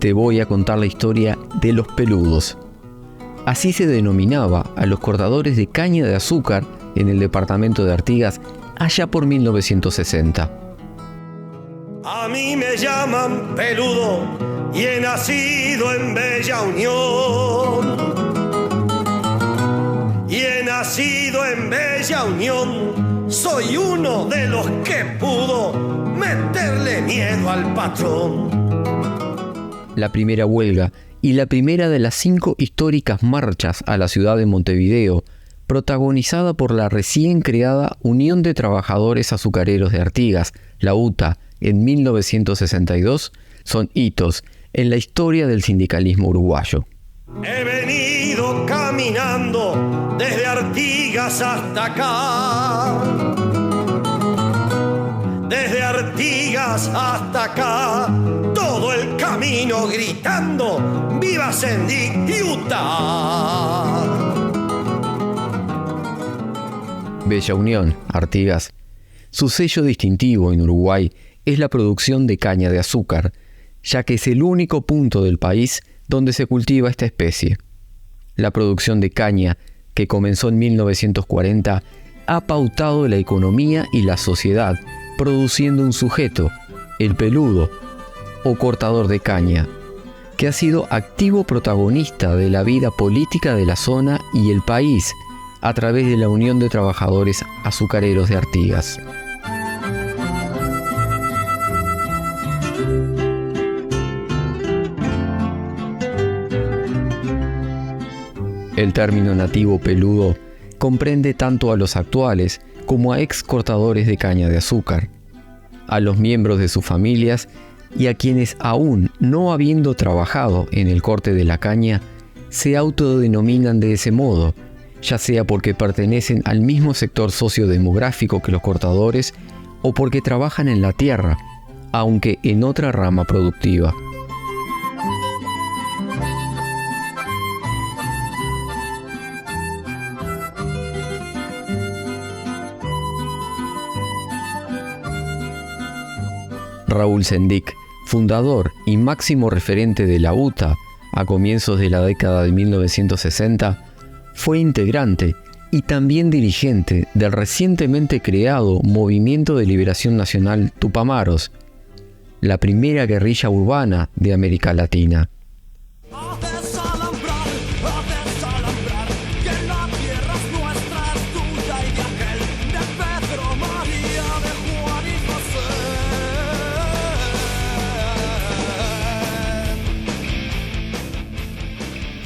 te voy a contar la historia de los peludos. Así se denominaba a los cortadores de caña de azúcar en el departamento de Artigas allá por 1960. A mí me llaman peludo y he nacido en Bella Unión. Y he nacido en Bella Unión. Soy uno de los que pudo meterle miedo al patrón. La primera huelga y la primera de las 5 históricas marchas a la ciudad de Montevideo, protagonizada por la recién creada Unión de Trabajadores Azucareros de Artigas, la UTA, en 1962, son hitos en la historia del sindicalismo uruguayo. He venido caminando desde Artigas hasta acá. Desde Artigas hasta acá, todo el camino gritando ¡Viva Sendic Utah! Bella Unión, Artigas. Su sello distintivo en Uruguay es la producción de caña de azúcar, ya que es el único punto del país donde se cultiva esta especie. La producción de caña, que comenzó en 1940, ha pautado la economía y la sociedad, produciendo un sujeto, el peludo, o cortador de caña, que ha sido activo protagonista de la vida política de la zona y el país, a través de la Unión de Trabajadores Azucareros de Artigas. El término nativo peludo comprende tanto a los actuales como a ex cortadores de caña de azúcar, a los miembros de sus familias y a quienes aún no habiendo trabajado en el corte de la caña, se autodenominan de ese modo, ya sea porque pertenecen al mismo sector sociodemográfico que los cortadores o porque trabajan en la tierra, aunque en otra rama productiva. Raúl Sendic, fundador y máximo referente de la UTA a comienzos de la década de 1960, fue integrante y también dirigente del recientemente creado Movimiento de Liberación Nacional Tupamaros, la primera guerrilla urbana de América Latina.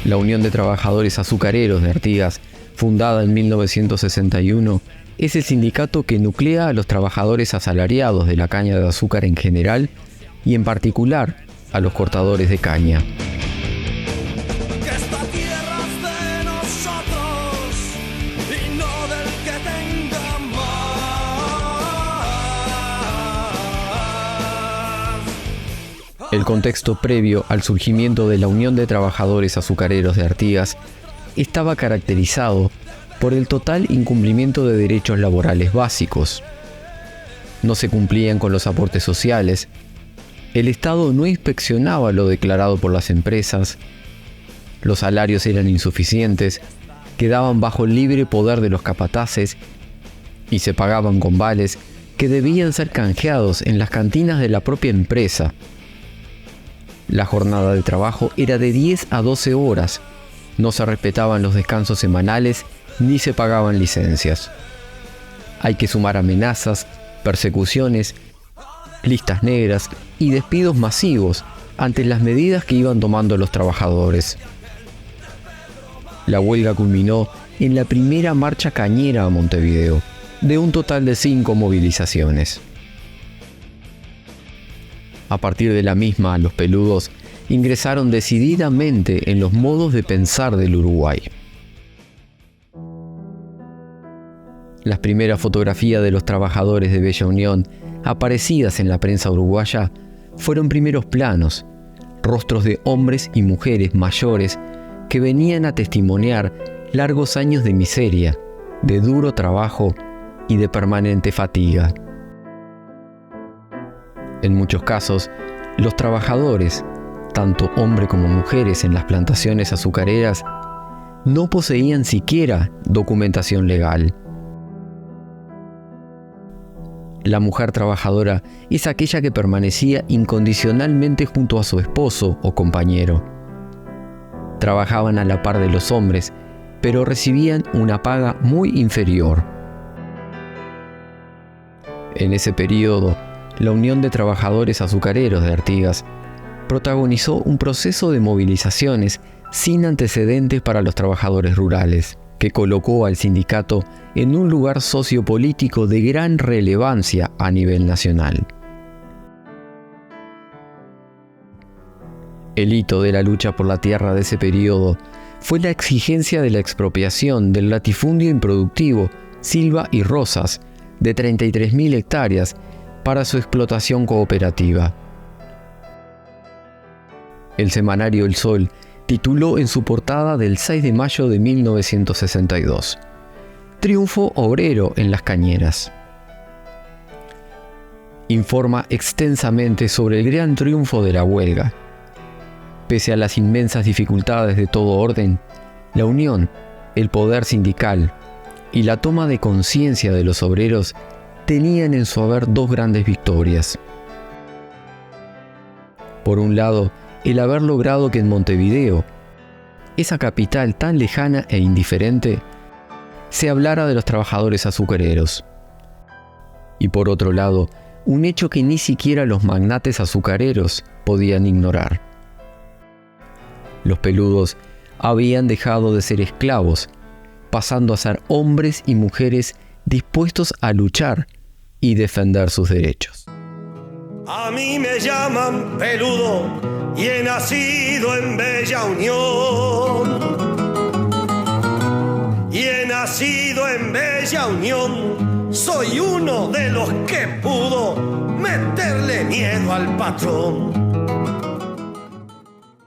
La Unión de Trabajadores Azucareros de Artigas, fundada en 1961, es el sindicato que nuclea a los trabajadores asalariados de la caña de azúcar en general y en particular a los cortadores de caña. El contexto previo al surgimiento de la Unión de Trabajadores Azucareros de Artigas estaba caracterizado por el total incumplimiento de derechos laborales básicos. No se cumplían con los aportes sociales, el Estado no inspeccionaba lo declarado por las empresas, los salarios eran insuficientes, quedaban bajo el libre poder de los capataces y se pagaban con vales que debían ser canjeados en las cantinas de la propia empresa. La jornada de trabajo era de 10 a 12 horas, no se respetaban los descansos semanales ni se pagaban licencias. Hay que sumar amenazas, persecuciones, listas negras y despidos masivos ante las medidas que iban tomando los trabajadores. La huelga culminó en la primera marcha cañera a Montevideo, de un total de 5 movilizaciones. A partir de la misma, los peludos ingresaron decididamente en los modos de pensar del Uruguay. Las primeras fotografías de los trabajadores de Bella Unión, aparecidas en la prensa uruguaya, fueron primeros planos, rostros de hombres y mujeres mayores que venían a testimoniar largos años de miseria, de duro trabajo y de permanente fatiga. En muchos casos, los trabajadores, tanto hombres como mujeres en las plantaciones azucareras, no poseían siquiera documentación legal. La mujer trabajadora es aquella que permanecía incondicionalmente junto a su esposo o compañero. Trabajaban a la par de los hombres, pero recibían una paga muy inferior. En ese periodo, la Unión de Trabajadores Azucareros de Artigas protagonizó un proceso de movilizaciones sin antecedentes para los trabajadores rurales, que colocó al sindicato en un lugar sociopolítico de gran relevancia a nivel nacional. El hito de la lucha por la tierra de ese periodo fue la exigencia de la expropiación del latifundio improductivo Silva y Rosas de 33.000 hectáreas para su explotación cooperativa. El semanario El Sol tituló en su portada del 6 de mayo de 1962, "Triunfo obrero en las cañeras". Informa extensamente sobre el gran triunfo de la huelga. Pese a las inmensas dificultades de todo orden, la unión, el poder sindical y la toma de conciencia de los obreros tenían en su haber dos grandes victorias. Por un lado, el haber logrado que en Montevideo, esa capital tan lejana e indiferente, se hablara de los trabajadores azucareros. Y por otro lado, un hecho que ni siquiera los magnates azucareros podían ignorar. Los peludos habían dejado de ser esclavos, pasando a ser hombres y mujeres dispuestos a luchar y defender sus derechos. A mí me llaman peludo y he nacido en Bella Unión. Y he nacido en Bella Unión. Soy uno de los que pudo meterle miedo al patrón.